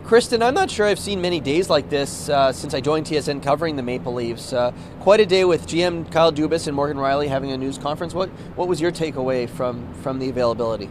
Kristen, I'm not sure I've seen many days like this since I joined TSN covering the Maple Leafs. Quite a day with GM Kyle Dubas and Morgan Rielly having a news conference. What was your takeaway from the availability?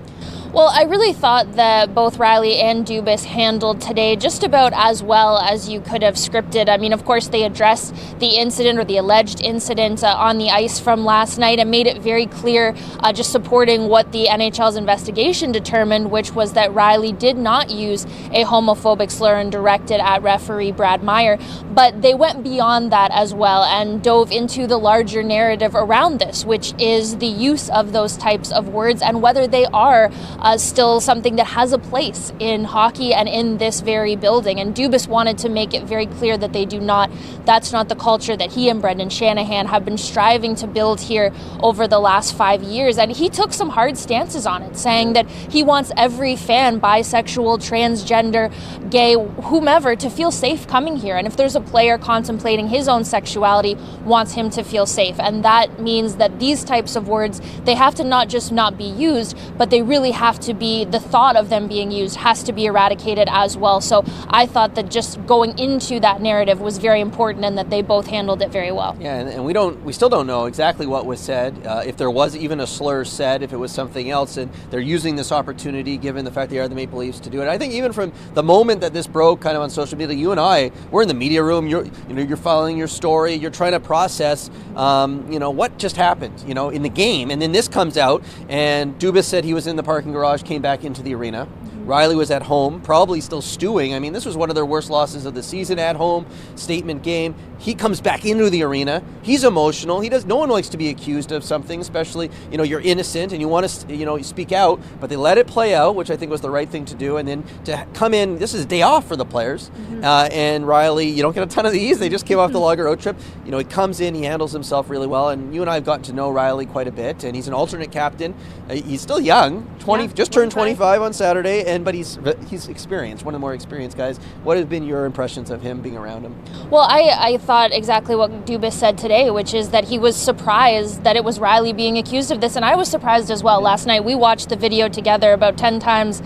Well, I really thought that both Rielly and Dubas handled today just about as well as you could have scripted. I mean, of course, they addressed the incident or the alleged incident on the ice from last night and made it very clear, just supporting what the NHL's investigation determined, which was that Rielly did not use a homophobic slur and directed at referee Brad Meyer. But they went beyond that as well and dove into the larger narrative around this, which is the use of those types of words and whether they are still something that has a place in hockey and in this very building. And Dubas wanted to make it very clear that that's not the culture that he and Brendan Shanahan have been striving to build here over the last 5 years. And he took some hard stances on it, saying that he wants every fan, bisexual, transgender, gay, whomever, to feel safe coming here. And if there's a player contemplating his own sexuality, wants him to feel safe. And that means that these types of words, they have to not just not be used, but they really have to be, the thought of them being used has to be eradicated as well. So I thought that just going into that narrative was very important and that they both handled it very well. Yeah, and we still don't know exactly what was said, if there was even a slur said, if it was something else, and they're using this opportunity, given the fact they are the Maple Leafs, to do it. I think even from the moment that this broke kind of on social media, you and I, we're in the media room, you're following your story, you're trying to process, what just happened, in the game, and then this comes out, and Dubas said he was in the parking garage, came back into the arena. Rielly was at home, probably still stewing. I mean, this was one of their worst losses of the season at home, statement game. He comes back into the arena. He's emotional. No one likes to be accused of something, especially, you're innocent and you want to, speak out, but they let it play out, which I think was the right thing to do. And then to come in, this is a day off for the players. And Rielly, you don't get a ton of these. They just came off the Lager road trip. He comes in, he handles himself really well. And you and I have gotten to know Rielly quite a bit. And he's an alternate captain. He's still young, just turned 25 on Saturday. But he's experienced, one of the more experienced guys. What have been your impressions of him being around him? Well, I thought exactly what Dubas said today, which is that he was surprised that it was Rielly being accused of this, and I was surprised as well. Last night we watched the video together about 10 times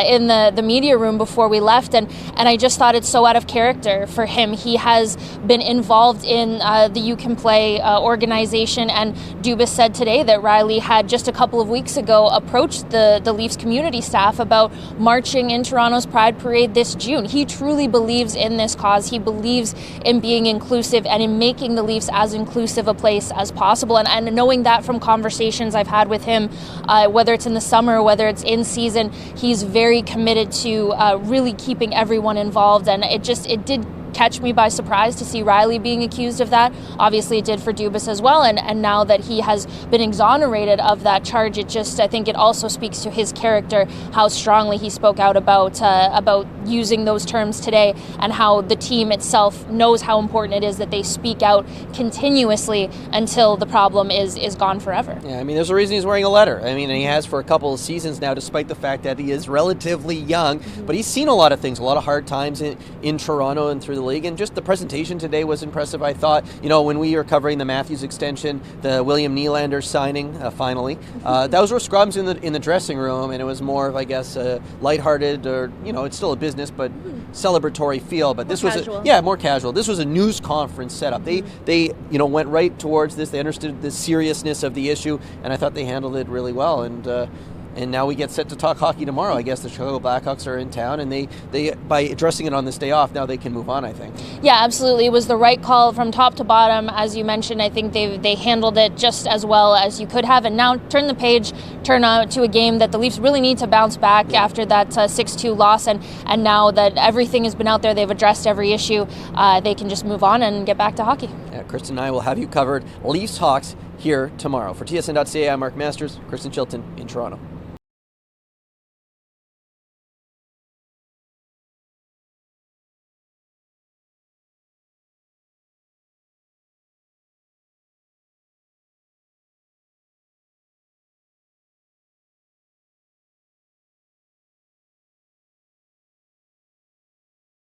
in the media room before we left, and I just thought it's so out of character for him. He has been involved in the You Can Play organization, and Dubas said today that Rielly had just a couple of weeks ago approached the Leafs community staff about marching in Toronto's Pride Parade this June. He truly believes in this cause. He believes in being inclusive and in making the Leafs as inclusive a place as possible. And knowing that from conversations I've had with him, whether it's in the summer, whether it's in season, he's very committed to really keeping everyone involved. And it did catch me by surprise to see Rielly being accused of that. Obviously it did for Dubas as well, and now that he has been exonerated of that charge, I think it also speaks to his character, how strongly he spoke out about using those terms today, and how the team itself knows how important it is that they speak out continuously until the problem is gone forever. Yeah, I mean, there's a reason he's wearing a letter. I mean, and he has for a couple of seasons now, despite the fact that he is relatively young, but he's seen a lot of things, a lot of hard times in Toronto and through the league, and just the presentation today was impressive. I thought, when we were covering the Matthews extension, the William Nylander signing, finally, those were scrums in the dressing room, and it was more of, I guess, lighthearted, or it's still a business, but celebratory feel. But this was more casual. This was a news conference setup. They went right towards this. They understood the seriousness of the issue, and I thought they handled it really well. And now we get set to talk hockey tomorrow. I guess the Chicago Blackhawks are in town, and they by addressing it on this day off, now they can move on, I think. Yeah, absolutely. It was the right call from top to bottom. As you mentioned, I think they handled it just as well as you could have. And now turn the page, turn to a game that the Leafs really need to bounce back after that 6-2 loss. And now that everything has been out there, they've addressed every issue, they can just move on and get back to hockey. Yeah, Kristen and I will have you covered Leafs Hawks here tomorrow. For TSN.ca, I'm Mark Masters, Kristen Shilton in Toronto.